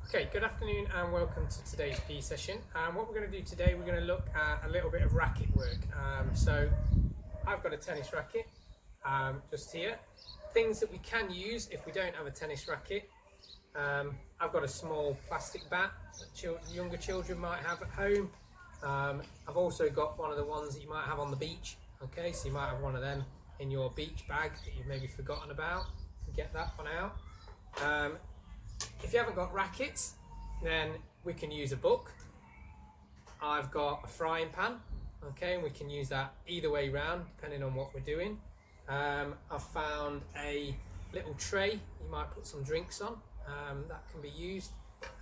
Okay, good afternoon and welcome to today's PE session. What we're going to do today, we're going to look at a little bit of racket work. So I've got a tennis racket just here. Things that we can use if we don't have a tennis racket. I've got a small plastic bat that younger children might have at home. I've also got one of the ones that you might have on the beach. Okay, so you might have one of them in your beach bag that you've maybe forgotten about. Get that one out. If you haven't got rackets, then we can use a book. I've got a frying pan, okay, and we can use that either way round depending on what we're doing. I've found a little tray you might put some drinks on, that can be used,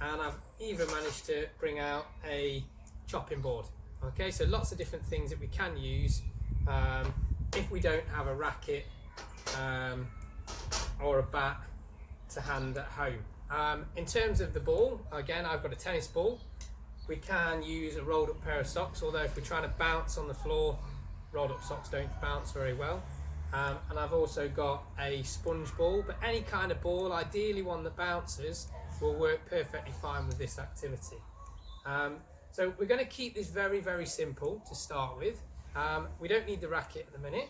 and I've even managed to bring out a chopping board. Okay, so lots of different things that we can use if we don't have a racket or a bat to hand at home. In terms of the ball, again, I've got a tennis ball. We can use a rolled up pair of socks, although if we're trying to bounce on the floor, rolled up socks don't bounce very well. And I've also got a sponge ball, but any kind of ball, ideally one that bounces, will work perfectly fine with this activity. So we're going to keep this very, very simple to start with. We don't need the racket at the minute.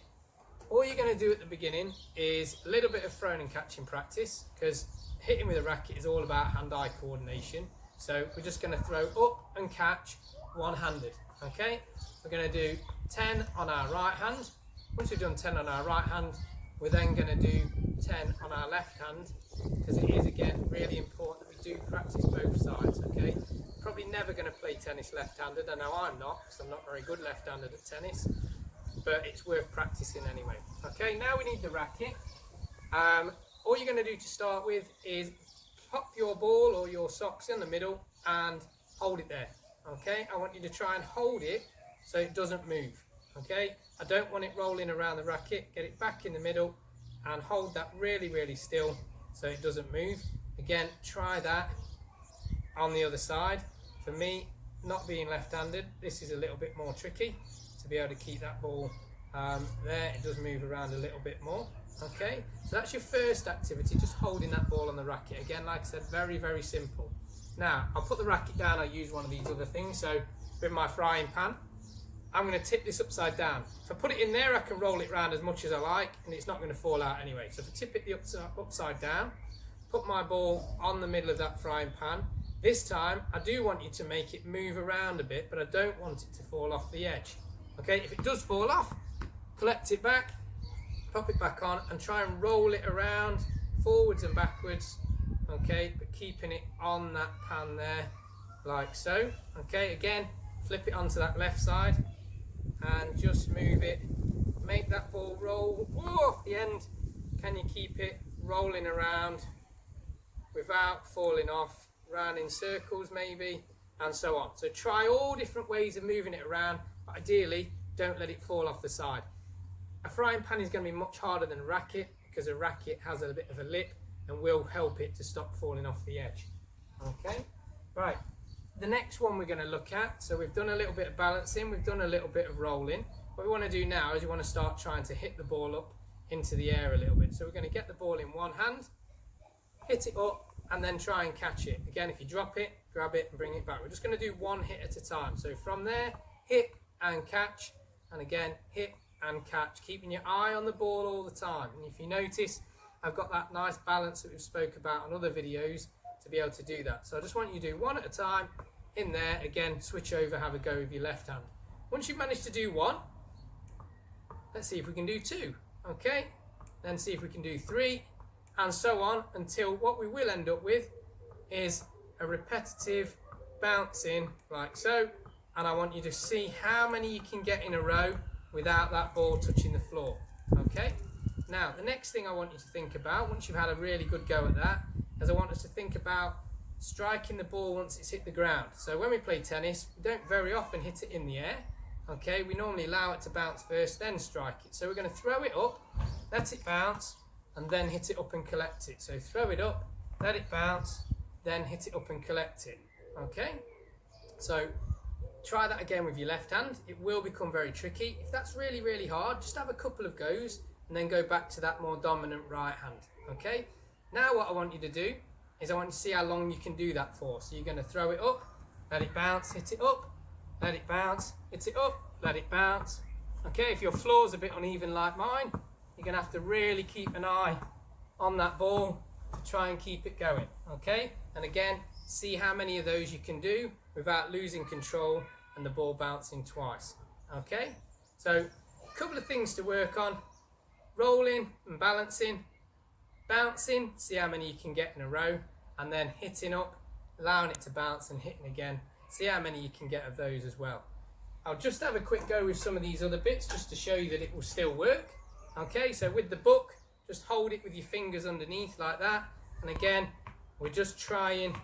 All you're going to do at the beginning is a little bit of throwing and catching practice, because hitting with a racket is all about hand-eye coordination. So we're just going to throw up and catch one-handed. Okay, we're going to do 10 on our right hand. Once we've done 10 on our right hand, we're then going to do 10 on our left hand, because it is again really important that we do practice both sides. Okay, probably never going to play tennis left-handed. I know I'm not, because I'm not very good left-handed at tennis, but it's worth practicing anyway. Okay, now we need the racket. All you're going to do to start with is pop your ball or your socks in the middle and hold it there. Okay, I want you to try and hold it so it doesn't move. Okay, I don't want it rolling around the racket. Get it back in the middle and hold that really, really still so it doesn't move. Again, try that on the other side. For me, not being left-handed, this is a little bit more tricky to be able to keep that ball there. It does move around a little bit more. Okay, so that's your first activity, just holding that ball on the racket. Again, like I said, very, very simple. Now, I'll put the racket down. I'll use one of these other things. So with my frying pan, I'm going to tip this upside down. If I put it in there, I can roll it around as much as I like, and it's not going to fall out anyway. So if I tip it the upside down, put my ball on the middle of that frying pan. This time, I do want you to make it move around a bit, but I don't want it to fall off the edge. Okay, if it does fall off, collect it back, pop it back on, and try and roll it around forwards and backwards. Okay, but keeping it on that pan there, like so. Okay, again, flip it onto that left side and just move it. Make that ball roll off the end. Can you keep it rolling around without falling off? Round in circles maybe, and so on. So try all different ways of moving it around, but ideally don't let it fall off the side. A frying pan is going to be much harder than a racket, because a racket has a bit of a lip and will help it to stop falling off the edge. Okay, right. The next one we're going to look at, so we've done a little bit of balancing, we've done a little bit of rolling. What we want to do now is we want to start trying to hit the ball up into the air a little bit. So we're going to get the ball in one hand, hit it up, and then try and catch it. Again, if you drop it, grab it and bring it back. We're just going to do one hit at a time. So from there, hit and catch, and again, hit and catch, keeping your eye on the ball all the time. And if you notice, I've got that nice balance that we've spoke about on other videos to be able to do that. So I just want you to do one at a time, in there, again, switch over, have a go with your left hand. Once you've managed to do one, let's see if we can do two. Okay, then see if we can do three, and so on, until what we will end up with is a repetitive bouncing like so. And I want you to see how many you can get in a row without that ball touching the floor. Okay, now the next thing I want you to think about, once you've had a really good go at that, is I want us to think about striking the ball once it's hit the ground. So when we play tennis, we don't very often hit it in the air. Okay, we normally allow it to bounce first, then strike it. So we're going to throw it up, let it bounce, and then hit it up and collect it. So throw it up, let it bounce, then hit it up and collect it. Okay, so try that again with your left hand. It will become very tricky. If that's really, really hard, just have a couple of goes and then go back to that more dominant right hand. Okay, now what I want you to do is I want you to see how long you can do that for. So you're going to throw it up, let it bounce, hit it up, let it bounce, hit it up, let it bounce. Okay, if your floor's a bit uneven like mine, you're going to have to really keep an eye on that ball to try and keep it going. Okay, and again, see how many of those you can do without losing control and the ball bouncing twice. Okay, so a couple of things to work on: rolling and balancing, bouncing, see how many you can get in a row, and then hitting up, allowing it to bounce and hitting again, see how many you can get of those as well. I'll just have a quick go with some of these other bits just to show you that it will still work. Okay, so with the book, just hold it with your fingers underneath like that, and again, we're just trying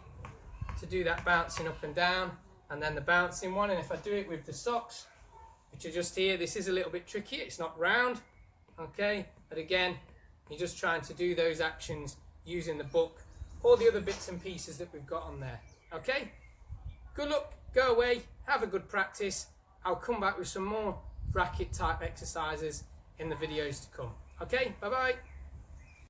to do that bouncing up and down, and then the bouncing one. And if I do it with the socks, which are just here, this is a little bit tricky, it's not round, okay, but again, you're just trying to do those actions using the book, all the other bits and pieces that we've got on there. Okay, good luck, go away, have a good practice. I'll come back with some more racket type exercises in the videos to come. Okay, bye bye.